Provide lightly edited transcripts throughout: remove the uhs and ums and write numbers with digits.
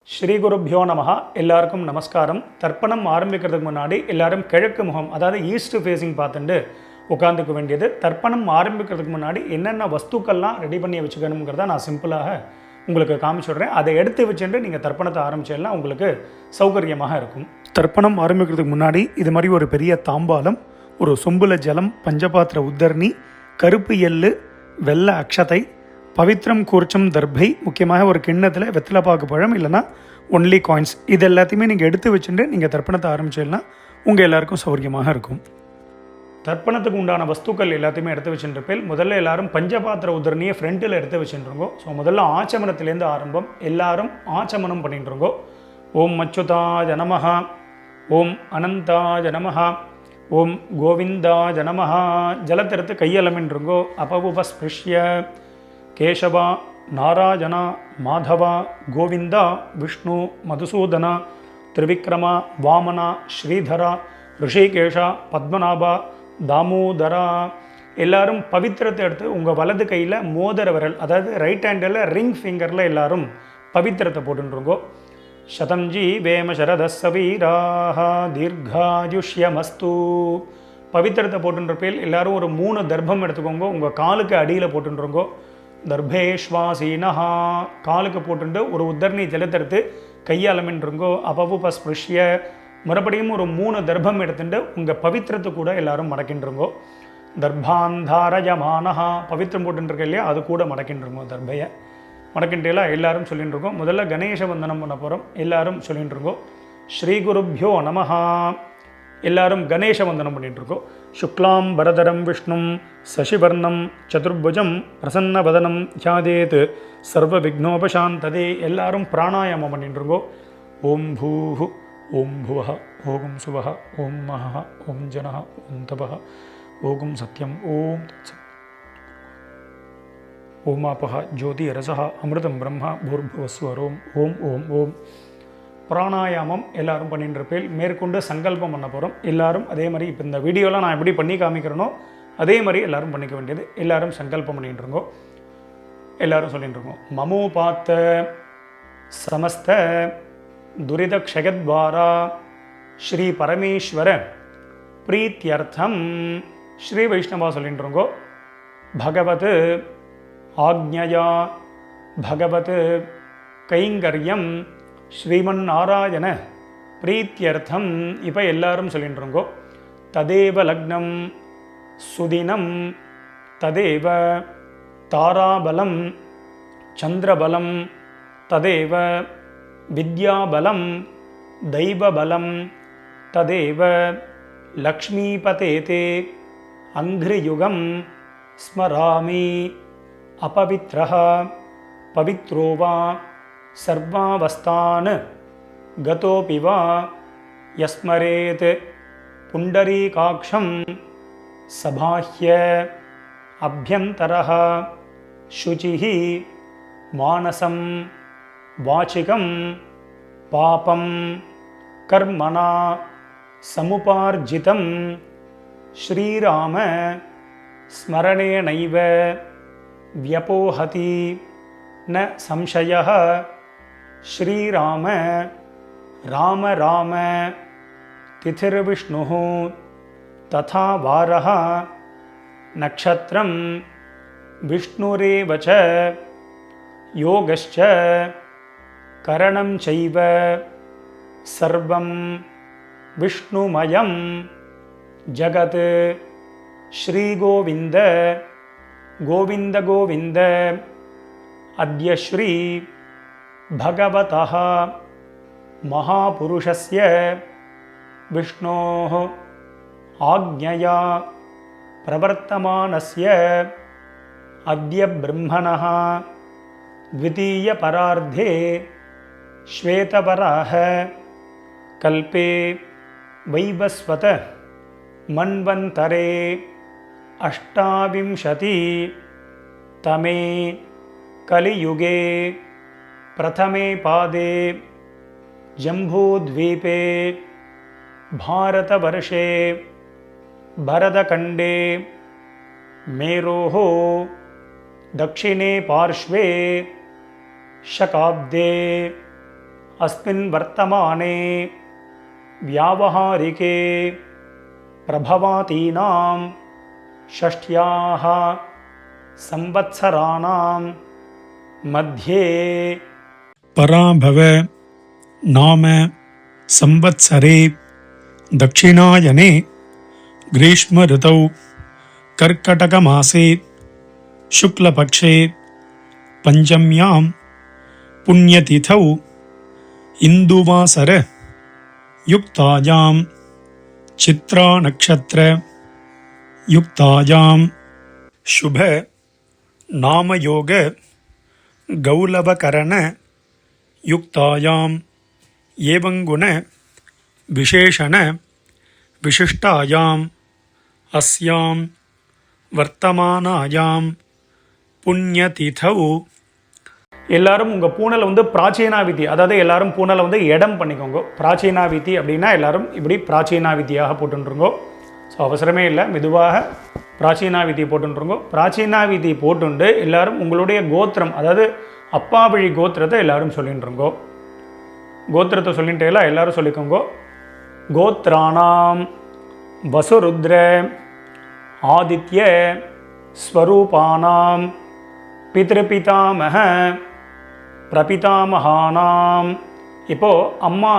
ஸ்ரீ குருப்யோ நமஹ. எல்லாருக்கும் நமஸ்காரம். தர்ப்பணம் ஆரம்பிக்கிறதுக்கு முன்னாடி எல்லாரும் கிழக்கு முகம், அதாவது ஈஸ்ட் ஃபேஸிங் பார்த்துட்டு உட்காந்துக்க வேண்டியது. தர்ப்பணம் ஆரம்பிக்கிறதுக்கு முன்னாடி என்னென்ன வஸ்துக்கள்லாம் ரெடி பண்ணி வச்சுக்கணுங்கிறத நான் சிம்பிளாக உங்களுக்கு காமிச்சுடுறேன். அதை எடுத்து வச்சுட்டு நீங்கள் தர்ப்பணத்தை ஆரம்பிச்சேன்னா உங்களுக்கு சௌகரியமாக இருக்கும். தர்ப்பணம் ஆரம்பிக்கிறதுக்கு முன்னாடி இது மாதிரி ஒரு பெரிய தாம்பாலம், ஒரு சொம்புல ஜலம், பஞ்சபாத்திர உத்தரணி, கருப்பு எள்ளு, வெள்ளை அக்ஷதை, பவித்ரம் கூர்ச்சம் தர்பை, முக்கியமாக ஒரு கிண்ணத்தில் வெத்தலைப்பாக்கு பழம் இல்லைனா ஒன்லி காயின்ஸ், இது எல்லாத்தையுமே நீங்கள் எடுத்து வச்சுட்டு நீங்கள் தர்ப்பணத்தை ஆரம்பிச்சிடலாம். உங்கள் எல்லாருக்கும் சௌகரியமாக இருக்கும். தர்ப்பணத்துக்கு உண்டான வஸ்துக்கள் எல்லாத்தையுமே எடுத்து வச்சுருப்பேன். முதல்ல எல்லாரும் பஞ்சபாத்திர உதரணியை ஃப்ரண்ட்டில் எடுத்து வச்சுருங்கோ. ஸோ முதல்ல ஆச்சமனத்திலேருந்து ஆரம்பம். எல்லாரும் ஆச்சமனம் பண்ணிட்டுருங்கோ. ஓம் அச்சுதாய நமஹ, ஓம் அனந்தாய நமஹ, ஓம் கோவிந்தாய நமஹ. ஜலத்திறத்து கையலமின்றுங்கோ. அபவுபஸ்பிருஷ்ய கேசவா நாராயணா மாதவா கோவிந்தா விஷ்ணு மதுசூதனா திரிவிக்ரமா வாமனா ஸ்ரீதரா ரிஷிகேஷா பத்மநாபா தாமோதரா. எல்லாரும் பவித்திரத்தை எடுத்து உங்கள் வலது கையில் மோதிர விரல், அதாவது ரைட் ஹேண்டில் ரிங் ஃபிங்கரில் எல்லாரும் பவித்திரத்தை போட்டுருங்கோ. சதம்ஜி வேம சரதசவீராக தீர்காயுஷ்யமஸ்து. பவித்திரத்தை போட்டுருப்பேல் எல்லாரும் ஒரு 3 தர்ப்பம் எடுத்துக்கோங்க. உங்கள் காலுக்கு அடியில் போட்டுருங்கோ. தர்பேஷ்வாசீனஹா, காலுக்கு போட்டுட்டு ஒரு உத்தரணி ஜலத்தெடுத்து கையாலமின்றுங்கோ. அபவுபஸ்பிருஷ்ய, மறுபடியும் ஒரு 3 தர்ப்பம் எடுத்துட்டு உங்கள் பவித்திரத்தை கூட எல்லாரும் மடக்கின்றுங்கோ. தர்பாந்தாரயமானஹா, பவித்திரம் போட்டுருக்க இல்லையா, அது கூட மடக்கின்றுங்கோ. தர்பையை மடக்கின்றலாம் எல்லாரும் சொல்லிட்டுருக்கோம். முதல்ல கணேச வந்தனம் பண்ண போகிறோம். எல்லாரும் சொல்லிட்டுருங்கோ. ஸ்ரீ குருப்யோ நமஹா. எல்லாரும் கணேச வந்தனம் பண்ணிட்டுருக்கோம். சுக்லாம் பரதரம் விஷ்ணும் சசிவர்ணம் சதுர்புஜம் பிரசன்னவதனம் தியாதேத் சர்வ விக்னோபசாந்ததே. எல்லாரும் பிராணாயாமம் பண்ணிட்டுருங்கோ. ஓம் பூஹு ஓம் புவஹ ஓம் சுவஹ ஓம் மஹ ஓம் ஜனஹ ஓம் தபஹ ஓம் சத்யம் ஓம் தத்சத் ஓமாபஹ ஜோதி ரசஹ அமிர்தம் பிரம்மா பூர்புவஸ்வரோம் ஓம் ஓம் ஓம். பிராணாயாமம் எல்லாரும் பண்ணிட்டு இருப்பேன். மேற்கொண்டு சங்கல்பம் பண்ண போகிறோம். எல்லாரும் அதே மாதிரி இப்போ இந்த வீடியோலாம் நான் எப்படி பண்ணி காமிக்கிறேனோ அதே மாதிரி எல்லாரும் பண்ணிக்க வேண்டியது. எல்லாரும் சங்கல்பம் பண்ணிட்டு இருக்கோம். எல்லாரும் சொல்லிட்டு இருக்கோம். மமோபாத்த சமஸ்த துரித க்ஷயத்வாரா ஸ்ரீ பரமேஸ்வர பிரீத்தியர்த்தம். ஸ்ரீ வைஷ்ணவா சொல்லிட்டு இருக்கோம். பகவத் ஆக்ஞயா பகவத் கைங்கரியம் ஸ்ரீமன் நாராயண பிரீத்தியர்த்தம். இப்போ எல்லாரும் சொல்லிட்டுருங்கோ. ததேவ லக்னம் சுதினம் ததேவ தாராபலம் சந்திரபலம் ததேவ வித்யாபலம் தெய்வபலம் ததேவ லக்ஷ்மீபதேதே அங்கிரியுகம் ஸ்மராமி அபவித்ரஹ பவித்ரோவா சர்வாவஸ்தான் கதோபி வா யஸ்மரேத் புண்டரீகாக்ஷம் சபாஹ்ய அப்யந்தரஹ சுசிஹி மானசம் வாச்சிகம் பாபம் கர்மணா சமுபார்ஜிதம் ஸ்ரீராம ஸ்மரணேனைவ வ்யபோஹதி ந சம்சயः. ஸ்ரீராம ராம ராம திதிர்விஷ்ணுः ததா வாரः நக்ஷத்ரம் விஷ்ணுரேவ ச யோகஸ்ச கரணம் சைவ சர்வம் விஷ்ணுமயம் ஜகத். ஸ்ரீகோவிந்த கோவிந்த கோவிந்த அத்ய ஸ்ரீ பகவதः மகாபுருஷஸ்ய விஷ்ணோः ஆக்ஞயா பிரவர்த்தமானஸ்ய அத்ய பிரம்மணः த்விதீய பரார்த்தே ஸ்வேதபராஹ கல்பே வைவஸ்வத மன்வந்தரே அஷ்டாவிம்சதி தமே கலியுகே பிரதமே பாதே ஜம்பூத்வீபே பாரதவர்ஷே பரதகண்டே மேரோஹோ दक्षिणे पार्श्वे शकाब्दे अस्मिन् वर्तमाने व्यावहारिके प्रभवातीनां षष्ट्याः संवत्सराणां मध्ये पराभव नाम संवत्सरे दक्षिणायने ग्रीष्म ऋतौ कर्कटकमासे शुक्लपक्षे पंचम्यां पुण्यतिथौ इंदुवासर युक्तायां चित्रा नक्षत्र युक्तायां शुभ नामयोग गौलवकरण युक्तायां एवं गुण विशेषण विशिष्टायां अस्यां वर्तमानायां पुण्यतिथौ எல்லாரும் உங்கள் பூனலை வந்து பிராச்சீனாவிதி, அதாவது எல்லாரும் பூனலை வந்து இடம் பண்ணிக்கோங்க. பிராச்சீனாவிதி அப்படின்னா எல்லாரும் இப்படி பிராச்சீனாவிதியாக போட்டுருங்கோ. ஸோ அவசரமே இல்லை, மெதுவாக பிராச்சீனாவிதி போட்டுருங்கோ. பிராச்சீனாவிதி போட்டுண்டு எல்லாரும் உங்களுடைய கோத்திரம், அதாவது அப்பா வழி கோத்திரத்தை எல்லாரும் சொல்லிட்டுருங்கோ. கோத்திரத்தை சொல்லிட்டு எல்லாரும் சொல்லிக்கோங்க. கோத்ராணாம் வசுருத்ர ஆதித்ய ஸ்வரூபானாம் பித்ருபிதாமக பிரபிதாமகானாம். இப்போது அம்மா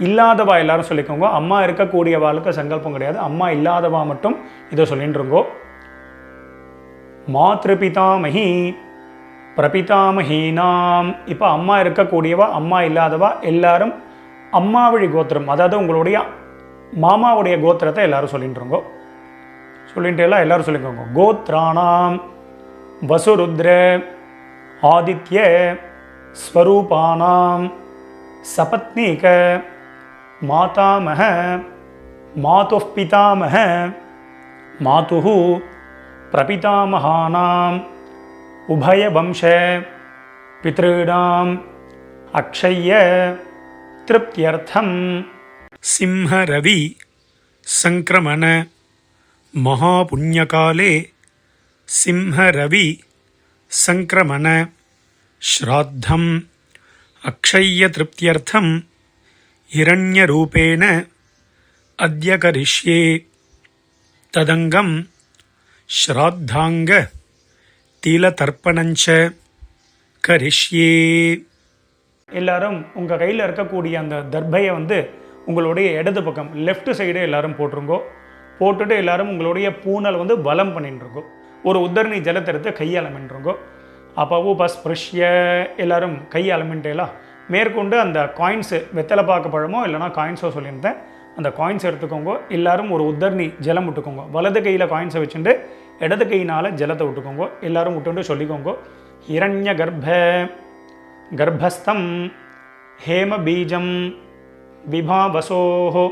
இல்லாதவா எல்லாரும் சொல்லிக்கோங்க. அம்மா இருக்கக்கூடியவாளுக்கு சங்கல்பம் கிடையாது, அம்மா இல்லாதவா மட்டும் இதை சொல்லிட்டுருங்கோ. மாத்ருபிதாமகி பிரபிதாமகீனாம். இப்போ அம்மா இருக்கக்கூடியவா அம்மா இல்லாதவா எல்லாரும் அம்மா வழி கோத்திரம், அதாவது உங்களுடைய மாமாவுடைய கோத்திரத்தை எல்லாரும் சொல்லிட்டுருங்கோ. சொல்லிட்டு எல்லாரும் சொல்லிக்கோங்க. கோத்ராணாம் வசுருத்ர ஆதித்ய ஸ்வரூபானாம் சபத்னீக மாதாமக மாதுः பிதாமக மாதுः பிரபிதாமகானாம் உபயவம்ச பித்ருணாம் அக்ஷய்ய திருப்தியர்த்தம் சிம்ஹரவி சங்கிரமண महापुण्यकाले सिंहरवि संक्रमण श्राद्धम अक्षय्य तृप्त्यर्थम हिरण्यरूपेण अद्य करिष्ये तदंगम श्राद्धांग तिलतर्पणञ्च करिष्ये. எல்லாரும் உங்கள் கையில் இருக்கக்கூடிய அந்த தர்பையை வந்து உங்களுடைய இடது பக்கம் லெஃப்ட் சைடு எல்லாரும் போட்டுருங்கோ. போட்டுட்டு எல்லாரும் உங்களுடைய பூனல் வந்து பலம் பண்ணிட்டுருக்கோம். ஒரு உத்தரணி ஜலத்தை எடுத்து கையாளமின்றிருங்கோ. அப்போ உபஸ்பிருஷ்ய எல்லாரும் கையாளமின்ட்டேலாம் மேற்கொண்டு அந்த காயின்ஸு வெத்தலை பாக்கு பழமோ இல்லைனா காயின்ஸோ சொல்லியிருந்தேன், அந்த காயின்ஸ் எடுத்துக்கோங்க. எல்லாரும் ஒரு உத்தரணி ஜலம் விட்டுக்கோங்க. வலது கையில் காயின்ஸை வச்சுட்டு இடது கையினால் ஜலத்தை விட்டுக்கோங்க. எல்லாரும் விட்டுண்டு சொல்லிக்கோங்க. ஹிரண்ய கர்ப்பஸ்தம் ஹேம பீஜம் விபாவசோஹோ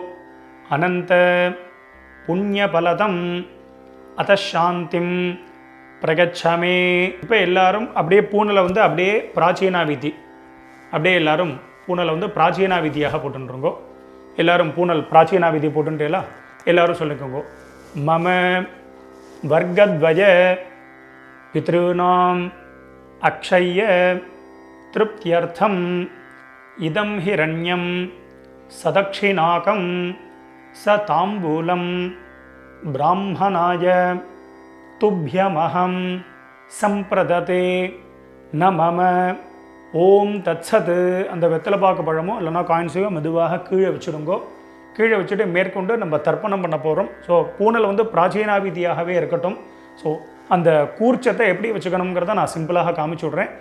அனந்த புண்ணியபலதம் அதாந்திம் பிரகச்சமே. இப்போ எல்லாரும் அப்படியே பூனலை வந்து அப்படியே பிராச்சீனாவிதி, அப்படியே எல்லாரும் பூனலை வந்து பிராச்சீனாவிதியாக போட்டுருங்கோ. எல்லாரும் பூனல் பிராச்சீனாவிதி போட்டுட்டேலா எல்லாரும் சொல்லிக்கோங்க. மம வர்க்கத்வய பித்ருணாம் அக்ஷய்ய திருப்தியர்த்தம் இதம் ஹிரண்யம் சதக்ஷிணாகம் ச தாம்பூலம் பிராமணாய துப்யமஹம் சம்பிரததே ந மம ஓம் தத்சத். அந்த வெத்தலை பாக்கு பழமோ இல்லைனா காயின்ஸையோ மெதுவாக கீழே வச்சுடுங்கோ. கீழே வச்சுட்டு மேற்கொண்டு நம்ம தர்ப்பணம் பண்ண போகிறோம். ஸோ பூனல் வந்து பிராச்சீனாவிதியாகவே இருக்கட்டும். ஸோ அந்த கூர்ச்சத்தை எப்படி வச்சுக்கணுங்கிறத நான் சிம்பிளாக காமிச்சு விட்றேன்.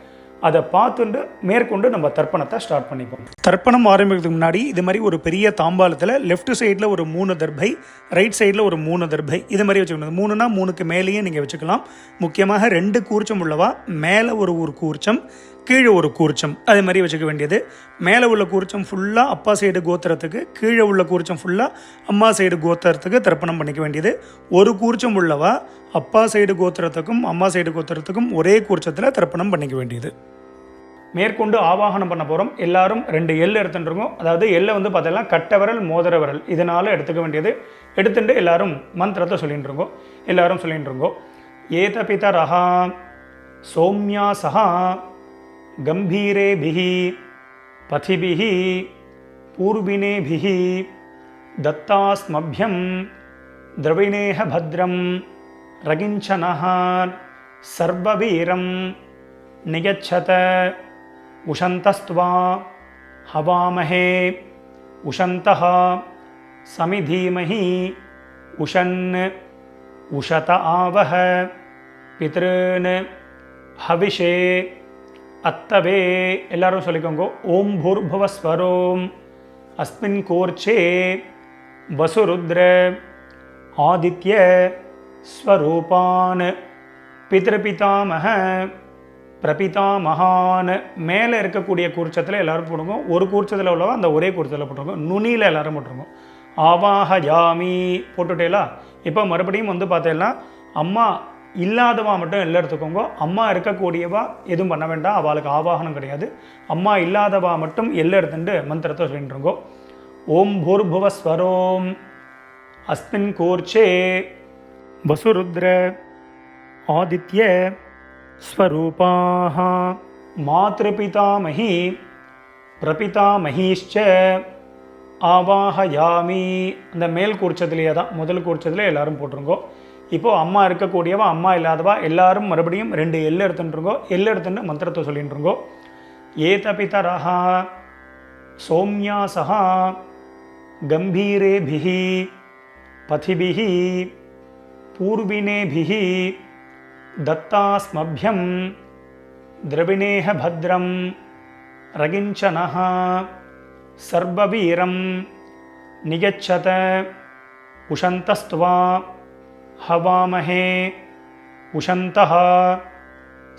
அதை பார்த்துட்டு மேற்கொண்டு நம்ம தர்ப்பணத்தை ஸ்டார்ட் பண்ணிப்போம். தர்ப்பணம் ஆரம்பிக்கிறதுக்கு முன்னாடி இது மாதிரி ஒரு பெரிய தாம்பாலத்தில் லெஃப்ட் சைடில் ஒரு 3 தர்பை, ரைட் சைடில் ஒரு 3 தர்பை, இது மாதிரி வச்சுக்கணும். 3னா 3க்கு மேலேயே நீங்கள் வச்சுக்கலாம். முக்கியமாக 2 கூர்ச்சம் உள்ளவா மேலே ஒரு கூர்ச்சம், கீழே ஒரு கூர்ச்சம், அது மாதிரி வச்சுக்க வேண்டியது. மேலே உள்ள கூர்ச்சம் ஃபுல்லாக அப்பா சைடு கோத்திரத்துக்கு, கீழே உள்ள கூர்ச்சம் ஃபுல்லாக அம்மா சைடு கோத்திரத்துக்கு தர்ப்பணம் பண்ணிக்க வேண்டியது. ஒரு கூர்ச்சம் உள்ளவா அப்பா சைடு கோத்திரத்துக்கும் அம்மா சைடு கோத்திரத்துக்கும் ஒரே கூர்ச்சத்தில் தர்ப்பணம் பண்ணிக்க வேண்டியது. மேற்கொண்டு ஆவாகனம் பண்ண போகிறோம். எல்லாரும் 2 எள் எடுத்துட்டுருக்கோம். அதாவது எள்ளை வந்து பார்த்தீங்கன்னா கட்ட விரல் மோதிர விரல் இதனால் எடுத்துக்க வேண்டியது. எடுத்துட்டு எல்லாரும் மந்திரத்தை சொல்லிட்டு இருக்கோம். எல்லாரும் சொல்லிட்டு இருக்கோம். ஏத பிதரஹா சௌமியா சஹா கம்பீரேபிஹி பதிபிஹி பூர்வினேபிஹி தத்தாஸ்மப்யம் திரவிணேஹ பத்ரம் ரகிஞ்சனஹ சர்வவீரம் நிகச்சத உஷந்தஸ்த்வா ஹவாமஹே உஷந்தஹ சமிதீமஹி உஷன் உஷத ஆவஹ பித்ருன் ஹவிஷே அத்தவே. எல்லாரும் சொல்லிக்கோங்க. ஓம் பூர்புவஸ்வரோம் அஸ்மின் கோர்ச்சே வசுருத்ர ஆதித்ய ஸ்வரூபான் பித்ருபிதாமஹ பிரபிதாமகான். மேலே இருக்கக்கூடிய கூர்ச்சத்தில் எல்லாரும் போட்டுருங்க. ஒரு கூர்ச்சத்தில் உள்ளவா அந்த ஒரே கூர்ச்சத்தில் போட்டுருங்க. நுனியில் எல்லாரும் போட்டுருங்க. ஆவாஹயாமி போட்டுட்டேலா. இப்போ மறுபடியும் வந்து பார்த்தேன்னா அம்மா இல்லாதவா மட்டும் எல்லாம் எடுத்துக்கோங்க. அம்மா இருக்கக்கூடியவா எதுவும் பண்ண வேண்டாம், அவளுக்கு ஆவாகனம் கிடையாது. அம்மா இல்லாதவா மட்டும் எல்லாம் எடுத்துட்டு மந்திரத்தை சொல்லிட்டுருங்கோ. ஓம் பூர்புவஸ்வரோம் அஸ்மின் கூர்ச்சே வசுருத்ர ஆதித்ய ஸ்வரூபாஹ மாத்ருபிதாமஹி பிரபிதாமஹீஷ்ச ஆவாஹயாமி. அந்த மேல் கூர்ச்சத்திலேயே தான், முதல் கூர்ச்சத்திலே எல்லாரும் போட்டுருங்கோ. இப்போது அம்மா இருக்கக்கூடியவா அம்மா இல்லாதவா எல்லாரும் மறுபடியும் 2 எள்ளு எடுத்துட்டுருங்கோ. எள்ளு எடுத்துட்டு மந்திரத்தை சொல்லிட்டுருங்கோ. ஏதபிதரஹா சௌம்யாசஹா கம்பீரேபிஹி பதிபிஹி பூர்வினேபிஹி தத்தாஸ்மப்யம் திரவிணேஹ பத்ரம் ரகிஞ்சனஹ சர்வவீரம் நிகச்சத உஷந்தஸ்த்வா ஹவாமஹே உஷந்தஹ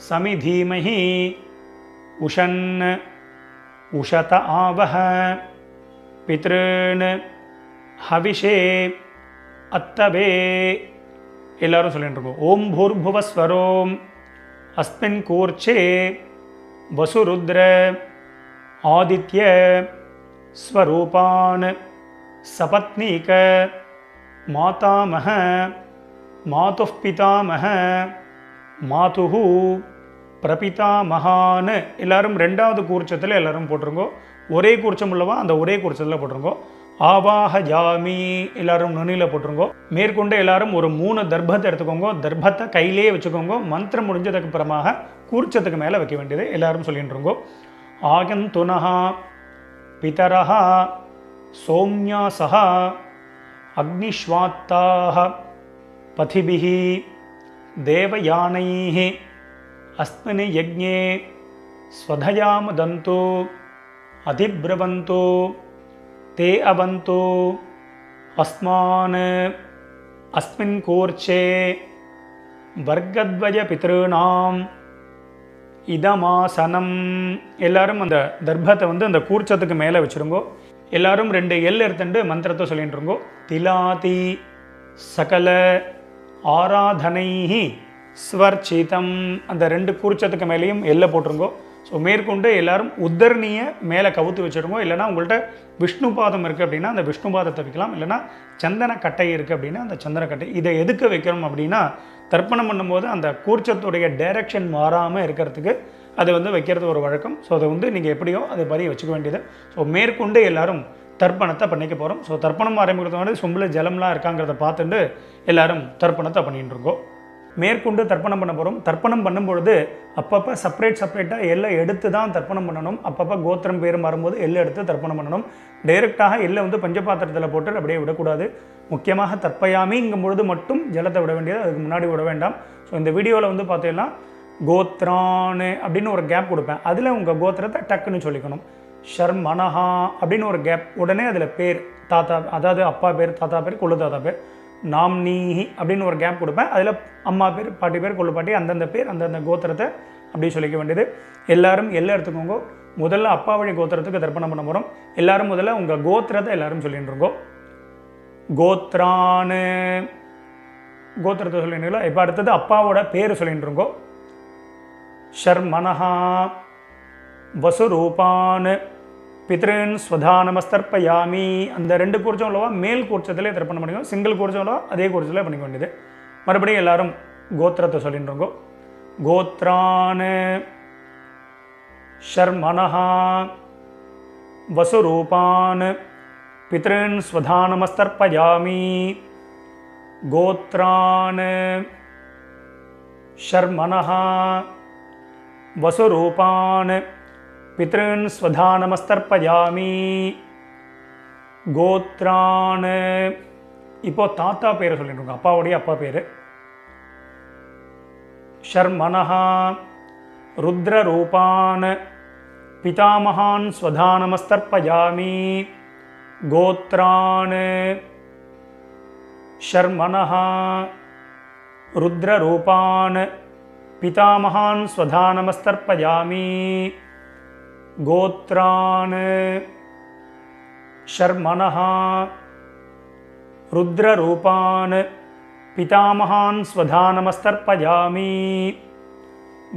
சமிதீமஹி உஷன் உஷத ஆவஹ பித்ருன் ஹவிஷே அத்தவே. எல்லாரும் சொல்லிட்டு இருக்கோம். ஓம் பூர்புவஸ்வரோம் அஸ்மின் கூர்ச்சே வசுருத்ர ஆதித்ய ஸ்வரூபான் சபத்னீக மாதாமஹ மாதுஃ பிதாமஹ மாதுஹு பிரபிதாமகான். எல்லாரும் 2வது கூர்ச்சத்தில் எல்லாரும் போட்டுருங்கோ. ஒரே கூர்ச்சம் உள்ளவா அந்த ஒரே கூர்ச்சத்தில் போட்டுருங்கோ. ஆவாஹயாமி எல்லாரும் நுனியில் போட்டுருங்கோ. மேற்கொண்டு எல்லாரும் ஒரு 3 தர்பத்தை எடுத்துக்கோங்க. தர்பத்தை கையிலே வச்சுக்கோங்க. மந்திரம் முடிஞ்சதுக்கு அப்புறமாக கூர்ச்சத்துக்கு மேலே வைக்க வேண்டியது எல்லாரும் சொல்லிட்டுருங்கோ. ஆகந்துனஹா பிதரஹா சௌம்யாசஹா அக்னிஷ்வாத்தாஹ பதிபிஹி தேவயானைஹ அஸ்மின் யஜ்ஞே ஸ்வதயாமதந்து அதிப்ரவந்து தே அவந்து அஸ்மான் அஸ்மின் கூர்ச்சே வர்க்கத்வய பித்ருணாம் இதமாசனம். எல்லாரும் அந்த தர்பத்தை வந்து அந்த கூர்ச்சத்துக்கு மேலே வச்சுருங்கோ. எல்லாரும் 2 எள் எடுத்துட்டு மந்திரத்தை சொல்லிட்டு இருங்கோ. திலாதி சகல ஆராதனைஹி ஸ்வர்ச்சிதம். அந்த 2 கூர்ச்சத்துக்கு மேலேயும் எல்லை போட்டுருங்கோ. ஸோ மேற்கொண்டு எல்லாரும் உத்தரணியை மேலே கவுத்து வச்சுருங்கோ. இல்லைனா உங்கள்கிட்ட விஷ்ணு பாதம் இருக்குது அப்படின்னா அந்த விஷ்ணு பாதத்தை வைக்கலாம். இல்லைனா சந்தன கட்டை இருக்குது அப்படின்னா அந்த சந்தன கட்டை. இதை எதுக்கு வைக்கிறோம் அப்படின்னா தர்ப்பணம் பண்ணும்போது அந்த கூர்ச்சத்துடைய டைரக்ஷன் மாறாமல் இருக்கிறதுக்கு அது வந்து வைக்கிறது ஒரு வழக்கம். ஸோ அதை வந்து நீங்கள் எப்படியோ அதை பற்றி வச்சுக்க வேண்டியது. ஸோ மேற்கொண்டு எல்லாரும் தர்ப்பணத்தை பண்ணிக்க போகிறோம். ஸோ தர்ப்பணம் ஆரம்பிக்கிறது வந்து சொம்பில் ஜலம்லாம் இருக்காங்கிறத பார்த்துட்டு எல்லாரும் தர்ப்பணத்தை பண்ணிட்டு இருக்கோம். மேற்கொண்டு தர்ப்பணம் பண்ண போகிறோம். தர்ப்பணம் பண்ணும்பொழுது அப்பப்போ செப்பரேட்டாக எல்லாம் எடுத்து தான் தர்ப்பணம் பண்ணணும். அப்பப்போ கோத்திரம் பேர் வரும்போது எல்லாம் எடுத்து தர்ப்பணம் பண்ணணும். டைரெக்டாக எல்லாம் வந்து பஞ்சபாத்திரத்தில் போட்டு அப்படியே விடக்கூடாது. முக்கியமாக தர்ப்பயாமிங்கும் பொழுது மட்டும் ஜலத்தை விட வேண்டியது, அதுக்கு முன்னாடி விட வேண்டாம். ஸோ இந்த வீடியோவில் வந்து பார்த்தீங்கன்னா கோத்ரான்னு அப்படின்னு ஒரு கேப் கொடுப்பேன். அதில் உங்கள் கோத்திரத்தை டக்குன்னு சொல்லிக்கணும். ஷர்மனஹா அப்படின்னு ஒரு கேப், உடனே அதில் பேர் தாத்தா, அதாவது அப்பா பேர், தாத்தா பேர், கொள்ளு தாத்தா பேர். நாம்னீஹி அப்படின்னு ஒரு கேப் கொடுப்பேன். அதில் அம்மா பேர், பாட்டி பேர், கொள்ளு பாட்டி, அந்தந்த பேர், அந்தந்த கோத்திரத்தை அப்படி சொல்லிக்க வேண்டியது. எல்லாரும் எல்லாம் எடுத்துக்கோங்க. முதல்ல அப்பா வழி கோத்திரத்துக்கு தர்ப்பணம் பண்ண போகிறோம். எல்லாரும் முதல்ல உங்கள் கோத்திரத்தை எல்லாரும் சொல்லிட்டு இருக்கோம். கோத்ரான்னு கோத்திரத்தை சொல்லிட்டுங்களா. இப்போ அடுத்தது அப்பாவோட பேர் சொல்லிட்டு இருக்கோம். ஷர்மனஹா வசுரூபான் பித்ருன் ஸ்வதானமஸ்தர்ப்பயாமி. அந்த 2 கூர்ச்சம் உள்ளவா மேல் கூர்ச்சத்திலே தர்ப்பணம் பண்ணிக்கணும். சிங்கிள் கூர்ச்சம் உள்ளவா அதே கூர்ச்சத்தில் பண்ணிக்க வேண்டியது. மறுபடியும் எல்லாரும் கோத்திரத்தை சொல்லிட்டுருங்கோ. கோத்ரான் ஷர்மனஹா वसुरूपान् पितॄन् स्वधानमस्तर्पयामि गोत्रान् शर्मणः वसुरूपान् पितॄन् स्वधानमस्तर्पयामि गोत्रान् இப்போ தாத்தா பேரை சொல்லிட்டு அப்பாவுடைய அப்பா பேர் शर्मणः रुद्ररूपान् पितामहान् स्वधानमस्तर्पयामि गोत्रान् शर्मणः रुद्ररूपान् पितामहान् स्वधानमस्तर्पयामि गोत्रान् शर्मणः रुद्ररूपान् पितामहान् स्वधानमस्तर्पयामि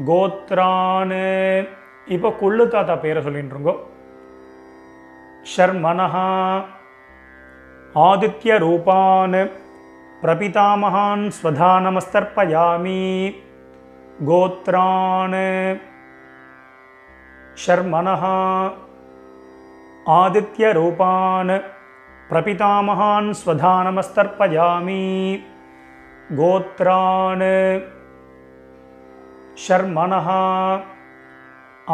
गोत्रान् இப்போ கொள்ளு தாத்தா பேரை சொல்லிட்டுருங்கோ शर्मणः आदित्यरूपान् प्रपितामहान् स्वधानमस्तर्पयामि गोत्रान् शर्मणः आदित्यरूपान् प्रपितामहान् स्वधानमस्तर्पयामि गोत्रान् शर्मणः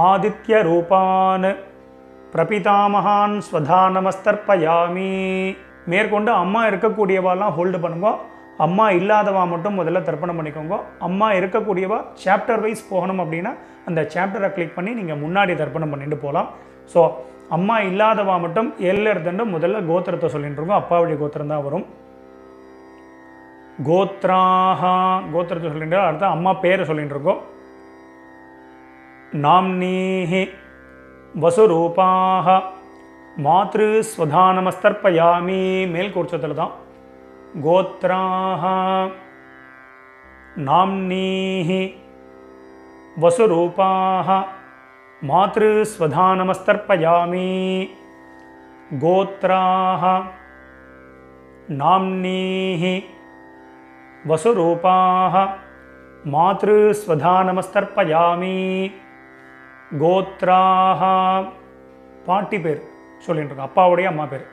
आदित्यरूपान् प्रपितामहान् स्वधानमस्तर्पयामि மேற்கொண்டு அம்மா இருக்கக்கூடியவாலாம் ஹோல்டு பண்ணுங்க. அம்மா இல்லாதவா மட்டும் முதல்ல தர்ப்பணம் பண்ணிக்கோங்க. அம்மா இருக்கக்கூடியவா சாப்டர் வைஸ் போகணும் அப்படின்னா அந்த சாப்டரை கிளிக் பண்ணி நீங்கள் முன்னாடி தர்ப்பணம் பண்ணிட்டு போகலாம். ஸோ அம்மா இல்லாதவா மட்டும் எல்லர்தண்டு முதல்ல கோத்திரத்தை சொல்லிட்டு இருக்கோம். அப்பாவுடைய கோத்திரம் தான் வரும். கோத்ராஹா கோத்திரத்தை சொல்லிட்டு அடுத்த அம்மா பேரை சொல்லிட்டு இருக்கோம். நாம்னீஹி வசுரூபாஹ மாத்ரு ஸ்வதானமஸ்தர்ப்பயாமி மேல் கூர்ச்சத்தில் தான். கோத்ராஹ நாம்னீஹி வசுரூபாஹ மாத்ரு ஸ்வதானமஸ்தர்ப்பயாமி கோத்ராஹ நாம்னீஹி वसुरूपाः मातृस्वधानमस्तर्पयामि गोत्राः பாட்டி பேர் சொல்லிட்டு இருக்கோம். அப்பாவுடைய அம்மா பேர்.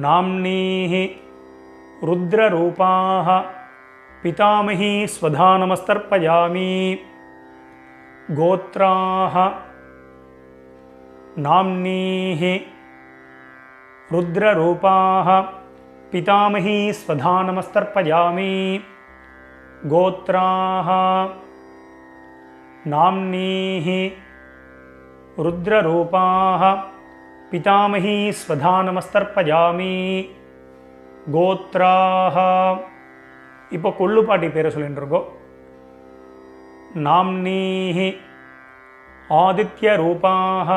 नाम्नीः रुद्ररूपाः पितामही स्वधानमस्तर्पयामि गोत्राः नाम्नीः रुद्ररूपाः पितामही स्वधानमस्तर्पयामि गोत्राः नाम्नीः रुद्ररूपाः पितामही स्वधानमस्तर्पयामि गोत्राः இப்போ கொள்ளு பாட்டி பேரை சொல்லிட்டு இருக்கோம். नाम्नीः आदित्यरूपाः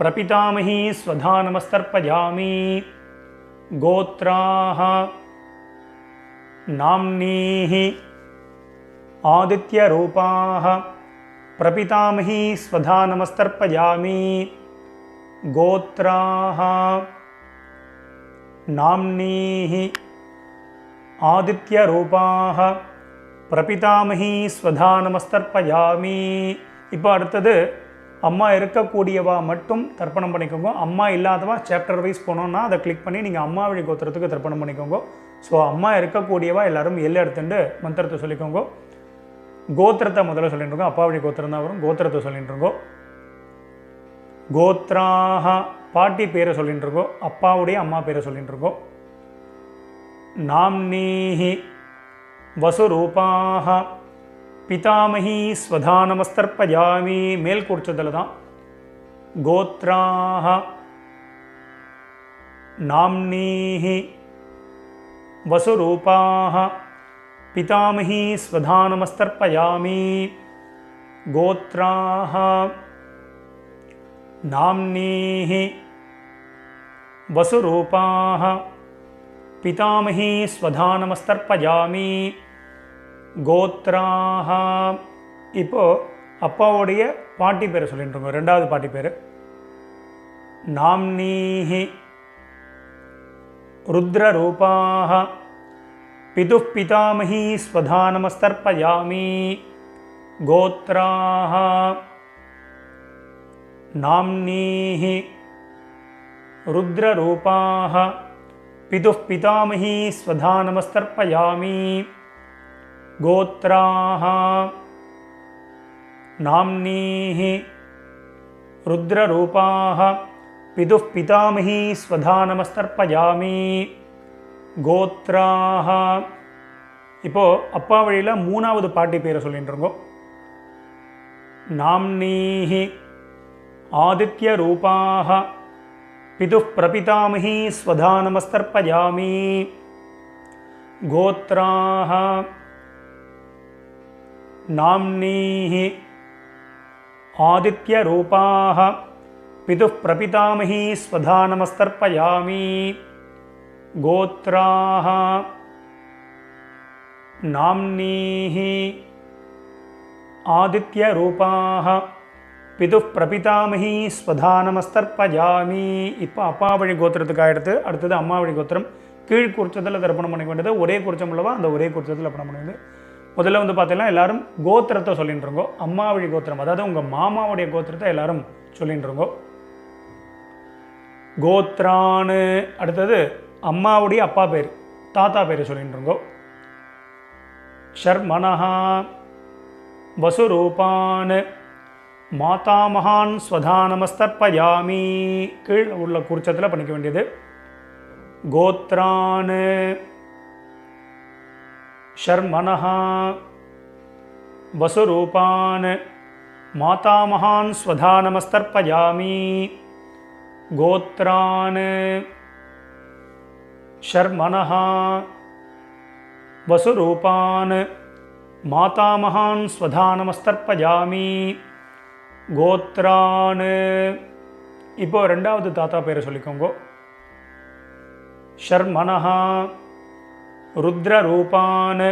प्रपितामही स्वधानमस्तर्पयामि गोत्राः नाम्नीः आदित्यरूपाः प्रपितामही स्वधानमस्तर्पयामि गोत्राः नाम्नीः आदित्यरूपाः प्रपितामही स्वधानमस्तर्पयामि இப்போ அடுத்தது அம்மா இருக்கக்கூடியவா மட்டும் தர்ப்பணம் பண்ணிக்கோங்க. அம்மா இல்லாதவா சாப்டர் வைஸ் போனோன்னா அதை கிளிக் பண்ணி நீங்கள் அம்மா வழி கோத்திரத்துக்கு தர்ப்பணம் பண்ணிக்கோங்க. ஸோ அம்மா இருக்கக்கூடியவா எல்லாரும் எல்லை எடுத்துட்டு மந்திரத்தை சொல்லிக்கோங்க. கோத்திரத்தை முதல்ல சொல்லிட்டு இருக்கோம். அப்பா வழி கோத்திரம் தான் வரும். கோத்திரத்தை சொல்லிட்டு இருக்கோம். கோத்ராஹ பாட்டி பேரை சொல்லிட்டு இருக்கோம். அப்பாவுடைய அம்மா பேரை சொல்லிட்டு இருக்கோம். நாம்னீஹி வசுரூபாஹ पितामही स्वधानमस्तर्पयामि மேல் கூர்ச்சத்தில் தான். கோத்ராஹ நாம்னீஹி வசுரூபாஹ पितामही स्वधानमस्तर्पयामि गोत्राः नाम्नीः वसुरूपाः पितामही स्वधानमस्तर्पयामि गोत्राः இப்போ அப்பாவுடைய பாட்டி பேரை சொல்லிட்டு இருக்கோம். ரெண்டாவது பாட்டி பேர் நாம்னீஹி रुद्ररूपाः पितुः पितामही स्वधानमस्तर्पयामि गोत्राः नाम्नीः रुद्ररूपाः पितुः पितामही स्वधा नमस्तर्पयामि गोत्राः नाम्नीः रुद्ररूपाः पितुः पितामही स्वधा नमस्तर्पयामि गोत्राः இப்போ அப்பா வழியில் மூணாவது பாட்டி பேரை சொல்லிட்டுருங்கோ. நாம்னீஹி ஆதித்ய ரூபாக பிதுः பிரபிதாமஹி ஸ்வதா நமஸ்தர்ப்பயாமி கோத்ராः நாம்னீஹி ஆதித்ய ரூபாக பிதுः பிரபிதாமஹி ஸ்வதா நமஸ்தர்ப்பயாமி கோத்ராः नाम्नीः आदित्यरूपाः पितुः प्रपितामही स्वधा नमस्तर्पयामि. இப்போ அப்பா வழி கோத்திரத்துக்கு எடுத்து அடுத்தது அம்மா வழி கோத்திரம். கீழ் குறிச்சத்தில் தர்ப்பணம் பண்ணிக்க வேண்டியது ஒரே குறிச்சம் உள்ளவா அந்த ஒரே குறிச்சத்தில் தர்ப்பணம் பண்ணியது. முதல்ல பார்த்தீங்கன்னா எல்லாரும் கோத்திரத்தை சொல்லிட்டு இருக்கோம். அம்மா வழி கோத்திரம் அதாவது உங்கள் மாமாவுடைய கோத்திரத்தை எல்லாரும் சொல்லிட்டு இருக்கோம். கோத்ரான்னு அடுத்தது அம்மாவுடைய அப்பா பேர் தாத்தா பேர் சொல்லிட்டு இருக்கோம். शर्मणः वसुरूपान् मातामहान् स्वधा नमस्तर्पयामि. கீழ் உள்ள குறிச்சத்தில் பண்ணிக்க வேண்டியது. கோத்ரான் शर्मणः वसुरूपान् मातामहान् स्वधा नमस्तर्पयामि गोत्रान् शर्मणः वसुरूपान् मातामहान् स्वधा नमस्तर्पयामि गोत्रान्. இப்போ ரெண்டாவது தாத்தா பேரை சொல்லிக்கோங்க. शर्मणः रुद्ररूपान्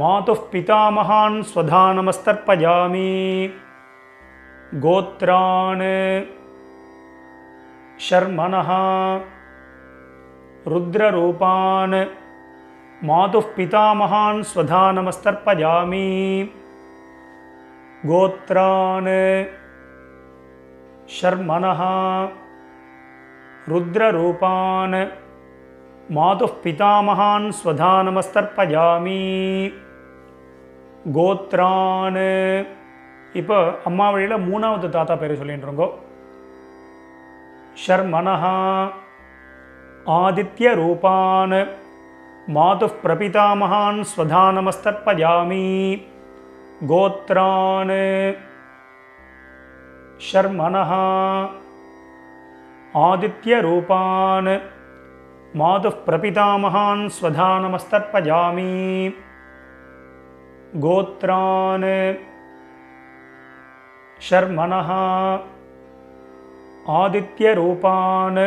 मातुः पितामहान् स्वधा नमस्तर्पयामि गोत्रान् शर्मणः रुद्ररूपान् मातुः पितामहान् स्वधा नमस्तर्पयामि गोत्रान् शर्मणः रुद्ररूपान् मातुः पितामहान् स्वधा नमस्तर्पयामि गोत्रान्. இப்போ அம்மா வழியில் மூணாவது தாத்தா பேர் சொல்லிட்டு இருக்கோம். शर्मणः आदित्यरूपान् मातुः प्रपितामहान् स्वधा नमस्तर्पयामि गोत्रान् शर्मणः आदित्यरूपान् मातुः प्रपितामहान् स्वधा नमस्तर्पयामि गोत्रान् शर्मणः आदित्यरूपान्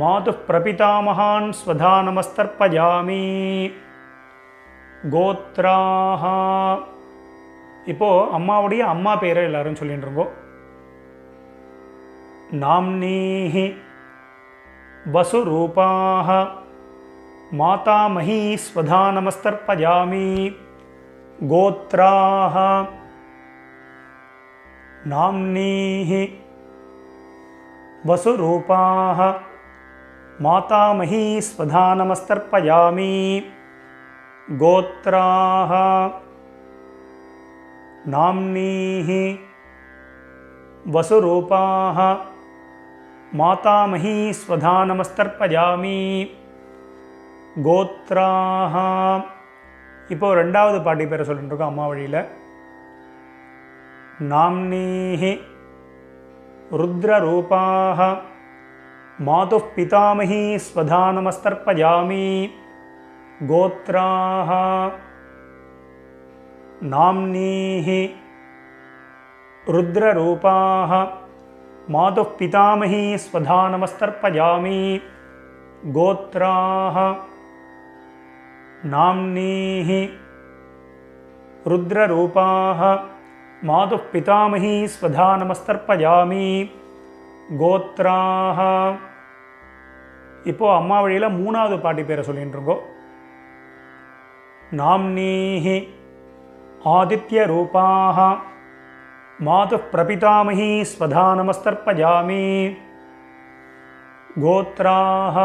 मातुः प्रपितामहान् स्वधा नमस्तर्पयामि गोत्राः. இப்போ அம்மாவுடைய அம்மா பேரை எல்லாரும் சொல்லிட்டு இருக்கோம். नाम्नीः वसुरूपाः मातामही स्वधा नमस्तर्पयामि गोत्राः नाम्नीः वसुरूपाः मातामही स्वधा नमस्तर्पयामि गोत्राः नाम्नीः वसुरूपाः मातामही स्वधा नमस्तर्पयामि गोत्राः. இப்போ ரெண்டாவது பாட்டி பேரை சொல்லிட்டு இருக்கோம் அம்மா வழியில். नाम्नीः रुद्ररूपाः मातुः पितामही स्वधा नमस्तर्पयामि गोत्राः नाम्नीः रुद्ररूपाः मातुः पितामही स्वधा नमस्तर्पयामि गोत्राः नाम्नीः रुद्ररूपाः मातुः पितामही स्वधा नमस्तर्पयामि गोत्राः. இப்போ அம்மா வழியில் மூணாவது பாட்டி பேரை சொல்லிட்டு இருக்கோம். नाम्नीः आदित्यरूपाः मातुः प्रपितामही स्वधा नमस्तर्पयामि गोत्राः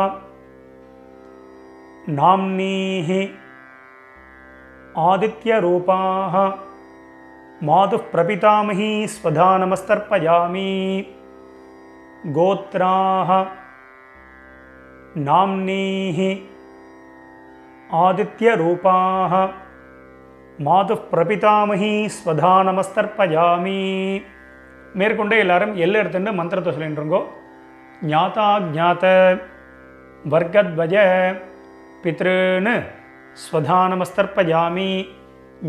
नाम्नीः आदित्यरूपाः मातुः प्रपितामही स्वधा नमस्तर्पयामि गोत्राः नाम्नीः आदित्यरूपाः मातुः प्रपितामही स्वधा नमस्तर्पयामि மேற்கொண்டு எல்லாரும் எல்லை எடுத்துட்டு மந்திரத்தை சொல்லிட்டுருங்கோ. ஞாதா ஜாத வர்க்கத்வய பித்ருன்னு ஸ்வதா நமஸ்தர்ப்பயாமி.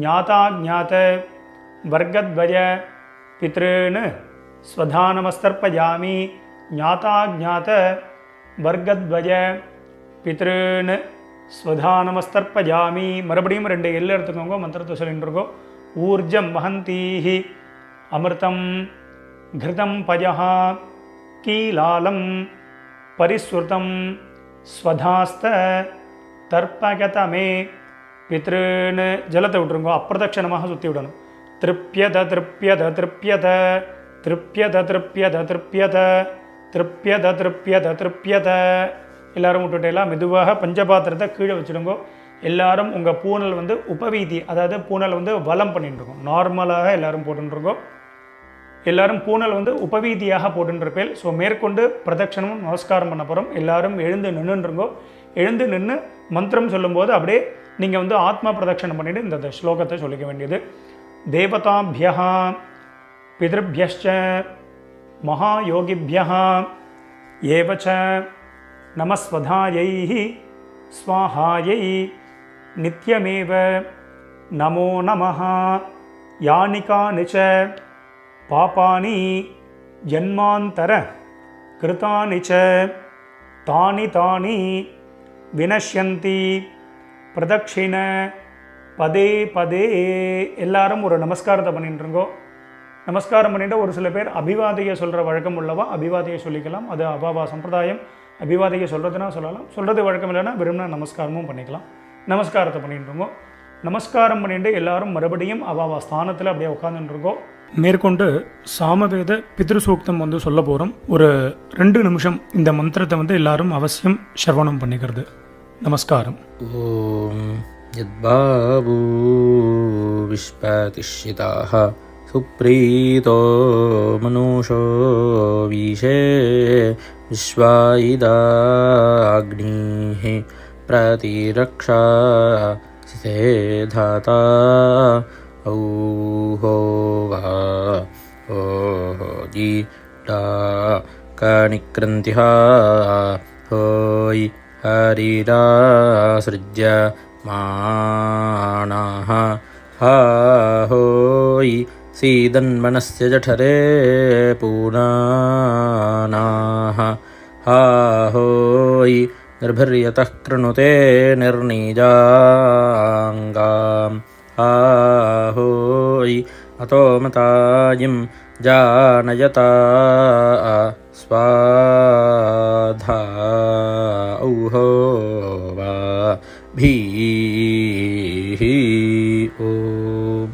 ஞாதா ஜாத வர்க்கத்வய பித்ருன்னு ஸ்வதா நமஸ்தர்ப்பயாமி. ஞாதா ஜாத வர்க்கத்வய பித்ருன்னு ஸ்வதா நமஸ்தர்ப்பயாமி. மறுபடியும் 2 எல்லை எடுத்துக்கோங்க, மந்திரத்தை சொல்லிட்டுருக்கோம். ஊர்ஜம் வஹந்தீஹி அமிர்தம் கிருதம் பஜஹ கீலாலம் பரிஸ்ருதம் ஸ்வதாஸ்த தர்ப்பகதமே பித்ருன்னு ஜலத்தை விட்டுருங்க. அப்பிரதட்சணமாக சுற்றி விடணும். திருப்யத திருப்யத திருப்யத திருப்யத திருப்யத திருப்யத திருப்யத திருப்யத திருப்யத. எல்லாரும் விட்டுட்டேலாம் மெதுவாக பஞ்சபாத்திரத்தை கீழே வச்சுடுங்க. எல்லாரும் உங்கள் பூனல் வந்து உபவீதி, அதாவது பூனல் வந்து வலம் பண்ணிட்டுருக்கோம். நார்மலாக எல்லாரும் போட்டுருக்கோம். எல்லாரும் பூனல் வந்து உபவீதியாக போட்டுருப்பேன். ஸோ மேற்கொண்டு பிரதட்சணமும் நமஸ்காரம் பண்ண போகிறோம். எல்லாரும் எழுந்து நின்றுருங்கோ. எழுந்து நின்று மந்திரம் சொல்லும்போது அப்படியே நீங்கள் வந்து ஆத்மா பிரதட்சணம் பண்ணிவிட்டு இந்த ஸ்லோகத்தை சொல்லிக்க வேண்டியது. தேவதாபியா பிதృभ्यश्च மகாயோகிभ्यः ஏவச்ச நமஸ்வதாயை ஸ்வாஹாயை நித்யமேவ நமோ நமः. யானிகானி ச பாபானி ஜன்மாந்தர கிருதானி ச தானி தானி வினஷ்யந்தி பிரதட்சிண பதே பதே. எல்லாரும் ஒரு நமஸ்காரத்தை பண்ணிட்டுருங்கோ. நமஸ்காரம் பண்ணிட்டு ஒரு சில பேர் அபிவாதையை சொல்கிற வழக்கம் உள்ளவா அபிவாதையை சொல்லிக்கலாம். அது அபாவா சம்பிரதாயம். அபிவாதையை சொல்கிறதுனா சொல்லலாம், சொல்கிறது வழக்கம் இல்லைன்னா விரும்பினா நமஸ்காரமும் பண்ணிக்கலாம். நமஸ்காரத்தை பண்ணிட்டுருங்கோ. நமஸ்காரம் பண்ணிட்டு எல்லாரும் மறுபடியும் அபாவா ஸ்தானத்தில் அப்படியே உட்காந்துட்டுருக்கோம். மேற்கொண்டு சாமவேத பித்ருசூக்தம் வந்து சொல்ல போகிறோம். ஒரு 2 நிமிஷம் இந்த மந்திரத்தை வந்து எல்லாரும் அவசியம் ஸ்ரவணம் பண்ணிக்கிறது. நமஸ்காரம். ஓம் யத்பாபு விஸ்வதிஷ்யிதாஹ சுப்ரீதோ மனுஷோ வீஷே விஸ்வாயிதாக்னிஹி பிரதிரக்ஷா சிதே தாதா ஔஹோ வா ஓஹோ ஜி டா கணிக்ரந்திஹா ஹோய் ஹரிராஸ்ருஜ்ய மாணாஹ ஹோய் சீதன்மனஸ்ய ஜఠரே பூனானாஹ ஹோய் நிர்பிர்யதः க்ருணுதே நிர்ணீஜாங்காம் ஹோய் அதோ மதாயிம் ஜானயதா ஸ்வாதா ஔஹோ வா பீஹி ஓம்.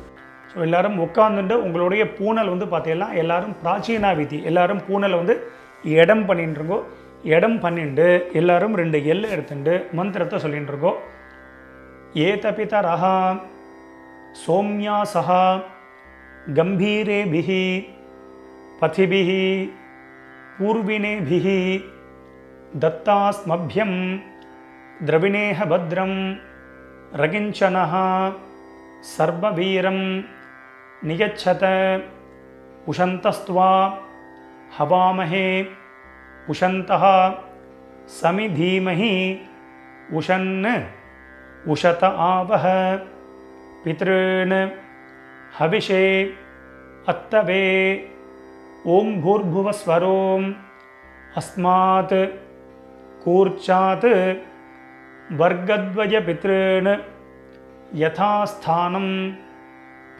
ஸோ எல்லாரும் உட்காந்துட்டு உங்களுடைய பூனல் வந்து பார்த்தீங்கன்னா எல்லாரும் பிராச்சீனா விதி, எல்லாரும் பூனலை வந்து இடம் பண்ணிட்டுருங்கோ. இடம் பண்ணிட்டு எல்லாரும் 2 எல்லை எடுத்துட்டு மந்திரத்தை சொல்லிட்டு இருக்கோம். ஏதபிதரஹா சோம்யாசஹா கம்பீரேபிஹி பதிபிஹி பூர்வினேபிஹி தத்தாஸ்மभ्यं द्रविणेह भद्रं रगिञ्चनः सर्ववीरं नियच्छत उशन्तस्त्वा हवामहे उशन्तः समिधीमहि उशन् उशत आवह पितॄन् हविषे अत्तवे ओं भूर्भुवस्वरों अस्मात् कूर्चात् वर्गद्वय पितॄन् यथास्थानं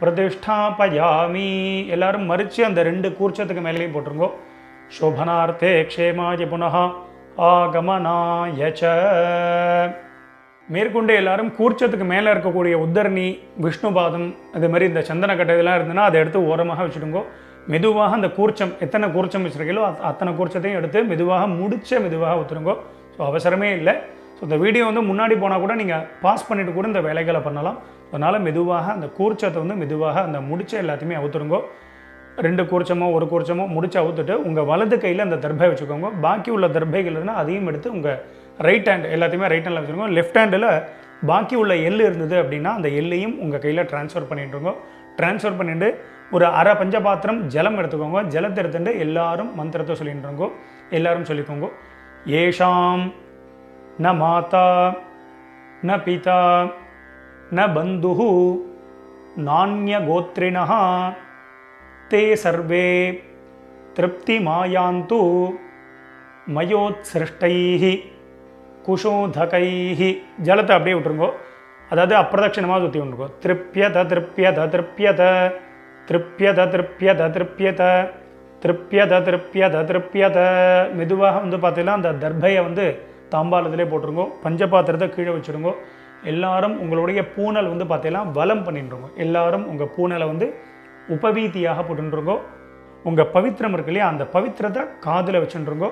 பிரதிஷ்டாபயாமி. எல்லாரும் மறித்து அந்த 2 கூர்ச்சத்துக்கு மேலேயும் போட்டுருங்கோ. சோபனார்த்தே க்ஷேமாய புனः ஆகமனாய ச. மேற்கொண்டு எல்லாரும் கூர்ச்சத்துக்கு மேலே இருக்கக்கூடிய உத்தரணி, விஷ்ணுபாதம், அது மாதிரி இந்த சந்தனக்கட்டை இதெல்லாம் இருந்ததுன்னா அதை எடுத்து ஓரமாக வச்சுடுங்கோ. மெதுவாக அந்த கூர்ச்சம், எத்தனை கூர்ச்சம் வச்சுருக்கீங்களோ அத்தனை கூர்ச்சத்தையும் எடுத்து மெதுவாக ஊற்றுருங்கோ. ஸோ அவசரமே இல்லை. ஸோ இந்த வீடியோ வந்து முன்னாடி போனால் கூட நீங்கள் பாஸ் பண்ணிவிட்டு கூட இந்த வேலைகளை பண்ணலாம். அதனால் மெதுவாக அந்த கூர்ச்சத்தை வந்து மெதுவாக அந்த முடிச்ச எல்லாத்தையுமே அவுத்துருங்கோ. 2 கூர்ச்சமோ 1 கூர்ச்சமோ முடிச்சு அவுத்துட்டு உங்கள் வலது கையில் அந்த தர்பை வச்சுக்கோங்க. பாக்கி உள்ள தர்பைகள் இருந்தால் அதையும் எடுத்து உங்கள் ரைட் ஹேண்ட் எல்லாத்தையுமே ரைட் ஹேண்டில் வச்சுருக்கோம். லெஃப்ட் ஹேண்டில் பாக்கி உள்ள எள்ளு இருந்தது அப்படின்னா அந்த எல்லையும் உங்கள் கையில் ட்ரான்ஸ்ஃபர் பண்ணிட்டுருங்க. ட்ரான்ஸ்ஃபர் பண்ணிவிட்டு ஒரு அரை பஞ்சபாத்திரம் ஜலம் எடுத்துக்கோங்க. ஜலத்தை எடுத்துட்டு எல்லாரும் மந்திரத்தை சொல்லிட்டுருங்கோ. எல்லாரும் சொல்லிக்கோங்க. ஏஷாம் ந மாதா ந பிதா ந பந்துஹு நான்ய கோத்ரிணஹ தே சர்வே திருப்தி மாயாந்து மயோத்சிருஷ்டைஹி குஷோதகைஹி. ஜலத்தை அப்படியே விட்டுருங்கோ. அதாவது அப்பிரதட்சிணமாக சுற்றி விட்டுருங்கோ. திருப்யத திருப்யத திருப்யத திருப்யத திருப்யத திருப்யத திருப்யத திருப்யத திருப்யத. மெதுவாக வந்து பார்த்தீங்கன்னா அந்த தர்பையை வந்து தாம்பாளத்திலே போட்டுருங்கோ. பஞ்சபாத்திரத்தை கீழே வச்சுருங்கோ. எல்லாரும் உங்களுடைய பூனல் வந்து பார்த்தீங்கன்னா வலம் பண்ணிட்டுருங்கோ. எல்லாரும் உங்கள் பூனலை வந்து உபவீதியாக போட்டுருங்கோ. உங்கள் பவித்திரம் இருக்கு இல்லையா, அந்த பவித்திரத்தை காதில் வச்சுருங்கோ.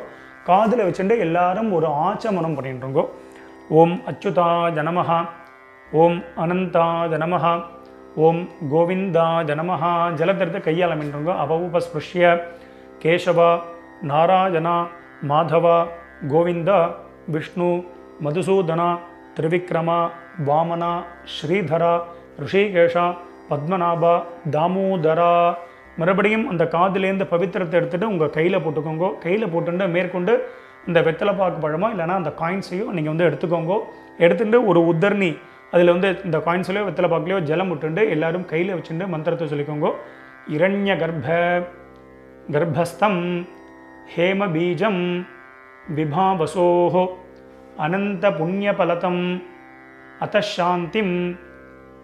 காதில் வச்சுட்டு எல்லாரும் ஒரு ஆச்சமனம் பண்ணிட்டுருங்கோ. ஓம் அச்சுதாய நமஹ, ஓம் அனந்தாய நமஹ, ஓம் கோவிந்தாய நமஹ. ஜலத்திரத்தை கையால் மின்றுங்கோ. அவவுபஸ்பிருஷ்ய கேசவா நாராயணா மாதவா கோவிந்தா விஷ்ணு மதுசூதனா திரிவிக்ரமா வாமனா ஸ்ரீதரா ரிஷிகேஷா பத்மநாபா தாமோதரா. மறுபடியும் அந்த காதிலேருந்து பவித்திரத்தை எடுத்துகிட்டு உங்கள் கையில் போட்டுக்கோங்க. கையில் போட்டுட்டு மேற்கொண்டு இந்த வெத்தலைப்பாக்கு பழமோ இல்லைனா அந்த காயின்ஸையும் நீங்கள் வந்து எடுத்துக்கோங்க. எடுத்துகிட்டு ஒரு உத்தர்ணி அதில் வந்து இந்த காயின்ஸ்லையோ வெத்தலைப்பாக்குலையோ ஜலம் விட்டுண்டு எல்லாரும் கையில் வச்சுட்டு மந்திரத்தை சொல்லிக்கோங்க. இரண்ய கர்ப்பஸ்தம் ஹேம பீஜம் விபாவசோஹோ அனந்த புண்ணியபலதம் அத்தசாந்திம்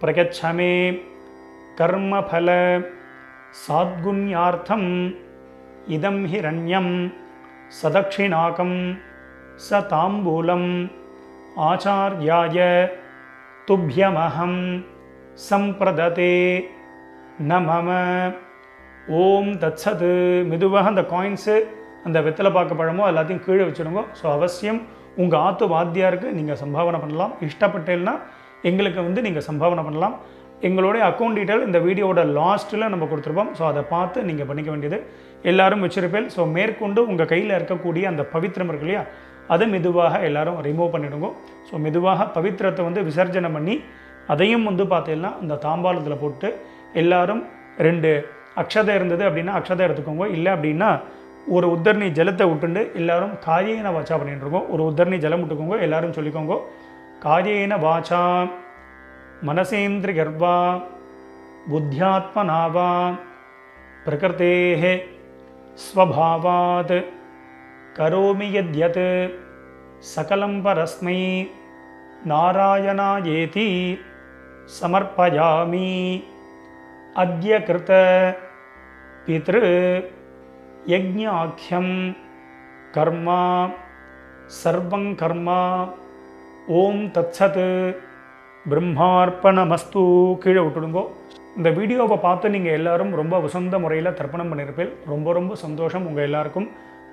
பிரகச்சமே கர்மபல சாத்குண்யார்த்தம் இதம் ஹிரண்யம் சதக்ஷிணாகம் ச தாம்பூலம் ஆச்சார்யாய துப்யமஹம் சம்பிரததே நமம. ஓம் தத்சத். மெதுவாக அந்த காயின்ஸு அந்த வெத்தலைப்பாக்கு பழமோ எல்லாத்தையும் கீழே வச்சுடுங்க. ஸோ அவசியம் உங்கள் ஆத்து வாத்தியாருக்கு நீங்கள் சம்பாவனை பண்ணலாம். இஷ்டப்பட்டேன்னா எங்களுக்கு வந்து நீங்கள் சம்பாவனை பண்ணலாம். எங்களுடைய அக்கௌண்ட் டீட்டெயில் இந்த வீடியோட லாஸ்ட்டில் நம்ம கொடுத்துருப்போம். ஸோ அதை பார்த்து நீங்கள் பண்ணிக்க வேண்டியது. எல்லோரும் வச்சுருப்பேன். ஸோ மேற்கொண்டு உங்கள் கையில் இருக்கக்கூடிய அந்த பவித்திரம் இருக்கு இல்லையா, அதை மெதுவாக எல்லோரும் ரிமூவ் பண்ணிவிடுங்க. ஸோ மெதுவாக பவித்திரத்தை வந்து விசர்ஜனம் பண்ணி அதையும் வந்து பார்த்தீங்கன்னா அந்த தாம்பாளத்தில் போட்டு எல்லாரும் 2 அக்ஷதை இருந்தது அப்படின்னா அக்ஷதை எடுத்துக்கோங்க. இல்லை அப்படின்னா ஒரு உத்தரணி ஜலத்தை விட்டுண்டு எல்லாரும் காயேன வாச்சா பண்ணிட்டு இருக்கோம். ஒரு உத்தரணி ஜலம் விட்டுக்கோங்க. எல்லாரும் சொல்லிக்கோங்க. காயேன வாச்சா மனசேந்திரி கர்வா புத்தியாத்மனாவா பிரகிருதேஹே ஸ்வபாவாத் கரோமி யத்யத் சகலம் பரஸ்மை நாராயணாயேதி சமர்ப்பயாமி. அத்ய கிருத பித்ரு யஜ்ஞாக்யம் கர்மா சர்வங் கர்மா. ஓம் தத்சத் பிரம்மார்ப்பணமஸ்து. கீழே விட்டுடுங்கோ. இந்த வீடியோவை பார்த்து நீங்கள் எல்லாரும் ரொம்ப வசந்த முறையில் தர்ப்பணம் பண்ணியிருப்பேன். ரொம்ப ரொம்ப சந்தோஷம். உங்கள் எல்லாருக்கும்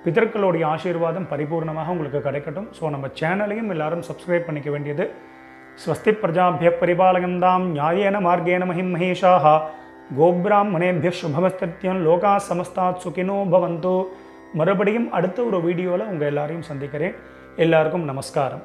பிதர்களுடைய ஆசீர்வாதம் பரிபூர்ணமாக உங்களுக்கு கிடைக்கட்டும். ஸோ நம்ம சேனலையும் எல்லாரும் சப்ஸ்கிரைப் பண்ணிக்க வேண்டியது. ஸ்வஸ்தி பிரஜாபிய பரிபாலகந்தாம் நியாயேன மார்கேன மஹிம் மகேஷாஹ கோப்ராஹ்மணேபிய சுபமஸ்தத்யம் லோகா சமஸ்தாத் சுகினோ பவந்தோ. மறுபடியும் அடுத்த ஒரு வீடியோவில் உங்கள் எல்லாரையும் சந்திக்கிறேன். எல்லாருக்கும் நமஸ்காரம்.